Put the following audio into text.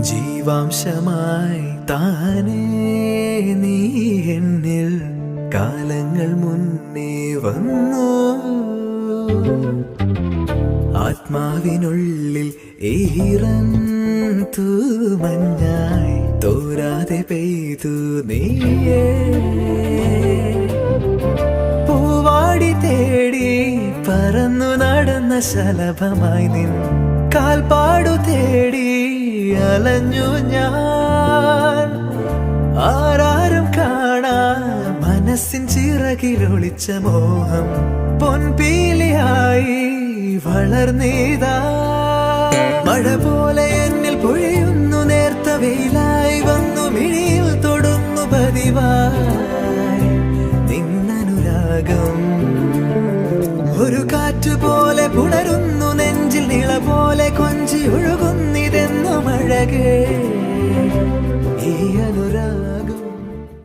ജീവാംശമായി താനേ നീ എന്നിൽ കാലങ്ങൾ മുന്നേ വന്നു. ആത്മാവിനുള്ളിൽ ഈറൻ തൂമഞ്ഞായി തോരാതെ പെയ്തു നീയേ. പൂവാടി തേടി പറന്നു നടന്ന ശലഭമായി നിൻ കാൽപ്പാടു തേടി അലഞ്ഞു ഞാൻ. ആരാരും കാണാ മനസ്സിൻ ചിറകിലൊളിച്ച മോഹം പൊൻപീലിയായി വളർന്നീതാ. മഴ പോലെ എന്നിൽ പൊഴിയുന്നു, നേർത്ത വെയിലായി വന്നു മിഴിയിൽ തൊടുന്നു പതിവായി നിന്നനുരാഗം. ഒരു കാറ്റ് പോലെ പുണരുന്നു നെഞ്ചിൽ, നിള പോലെ കൊഞ്ചി ഒഴുകുന്നിതെന്നു മഴകേ ഈ അനുരാഗം.